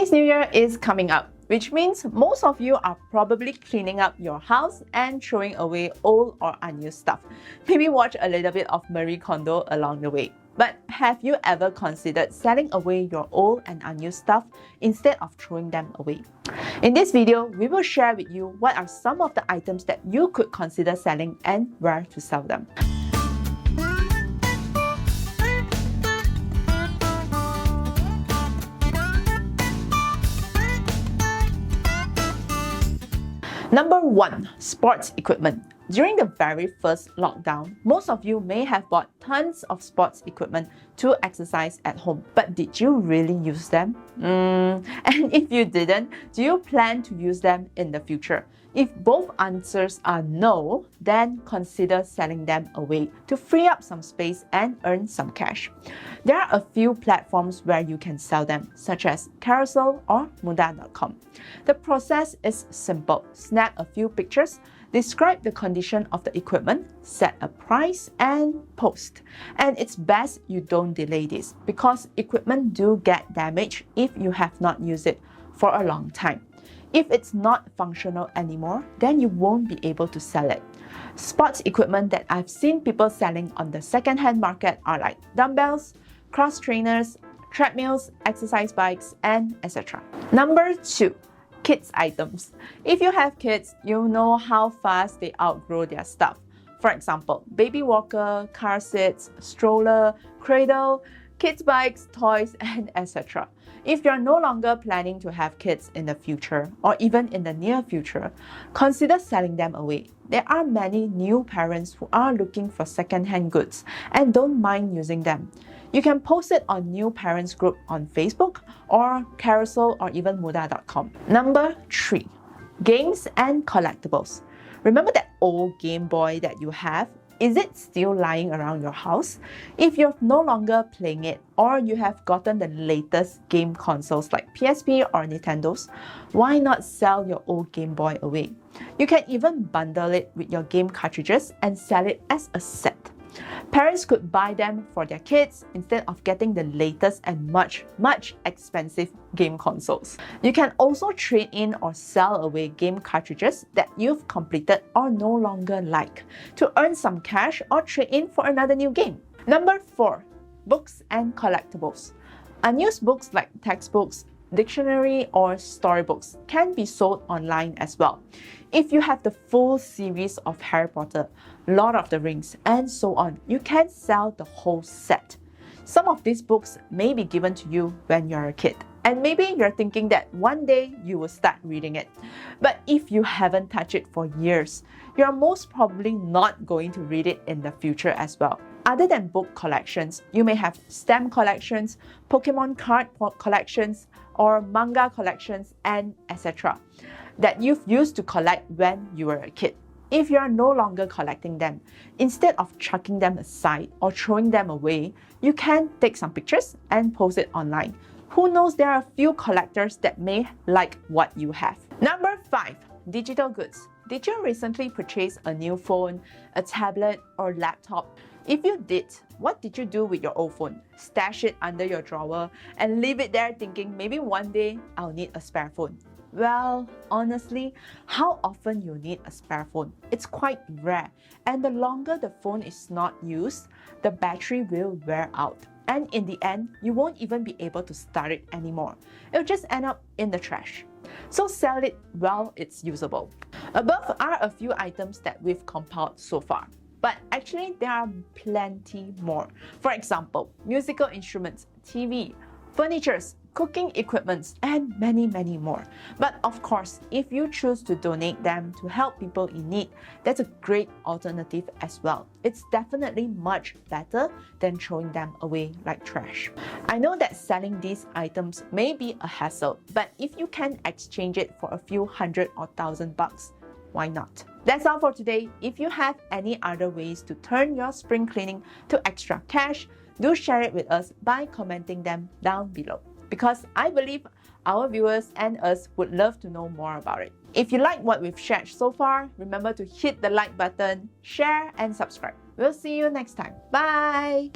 Chinese New Year is coming up, which means most of you are probably cleaning up your house and throwing away old or unused stuff. Maybe watch a little bit of Marie Kondo along the way. But have you ever considered selling away your old and unused stuff instead of throwing them away? In this video, we will share with you what are some of the items that you could consider selling and where to sell them. Number 1. Sports equipment. During the very first lockdown, most of you may have bought tons of sports equipment to exercise at home. But did you really use them? And if you didn't, do you plan to use them in the future? If both answers are no, then consider selling them away to free up some space and earn some cash. There are a few platforms where you can sell them, such as Carousel or Muda.com. The process is simple. Snap a few pictures, describe the condition of the equipment, set a price, and post. And it's best you don't delay this because equipment do get damaged if you have not used it for a long time. If it's not functional anymore, then you won't be able to sell it. Sports equipment that I've seen people selling on the second-hand market are like dumbbells, cross trainers, treadmills, exercise bikes, and etc. Number 2. Kids items. If you have kids, you know how fast they outgrow their stuff. For example, baby walker, car seats, stroller, cradle, kids bikes, toys, and etc. If you're no longer planning to have kids in the future or even in the near future, consider selling them away. There are many new parents who are looking for second-hand goods and don't mind using them. You can post it on New Parents Group on Facebook or Carousel or even Muda.com. Number 3. Games and collectibles. Remember that old Game Boy that you have? Is it still lying around your house? If you're no longer playing it or you have gotten the latest game consoles like PSP or Nintendo's, why not sell your old Game Boy away? You can even bundle it with your game cartridges and sell it as a set. Parents could buy them for their kids instead of getting the latest and much expensive game consoles. You can also trade in or sell away game cartridges that you've completed or no longer like to earn some cash or trade in for another new game. Number 4. Books and collectibles. Unused books like textbooks, dictionary, or storybooks can be sold online as well. If you have the full series of Harry Potter, Lord of the Rings, and so on, you can sell the whole set. Some of these books may be given to you when you're a kid, and maybe you're thinking that one day you will start reading it. But if you haven't touched it for years, you're most probably not going to read it in the future as well. Other than book collections, you may have stamp collections, Pokemon card collections, or manga collections, and etc. that you've used to collect when you were a kid. If you are no longer collecting them, instead of chucking them aside or throwing them away, you can take some pictures and post it online. Who knows, there are a few collectors that may like what you have. Number 5. Digital goods. Did you recently purchase a new phone, a tablet, or laptop? If you did, what did you do with your old phone? Stash it under your drawer and leave it there thinking maybe one day I'll need a spare phone. Well, honestly, how often you need a spare phone? It's quite rare, and the longer the phone is not used, the battery will wear out. And in the end, you won't even be able to start it anymore. It'll just end up in the trash. So sell it while it's usable. Above are a few items that we've compiled so far. But actually, there are plenty more. For example, musical instruments, TV, furnitures, cooking equipments, and many more. But of course, if you choose to donate them to help people in need, that's a great alternative as well. It's definitely much better than throwing them away like trash. I know that selling these items may be a hassle, but if you can exchange it for a few hundred or $1,000, why not? That's all for today. If you have any other ways to turn your spring cleaning to extra cash, do share it with us by commenting them down below, because I believe our viewers and us would love to know more about it. If you like what we've shared so far, remember to hit the like button, share, and subscribe. We'll see you next time. Bye!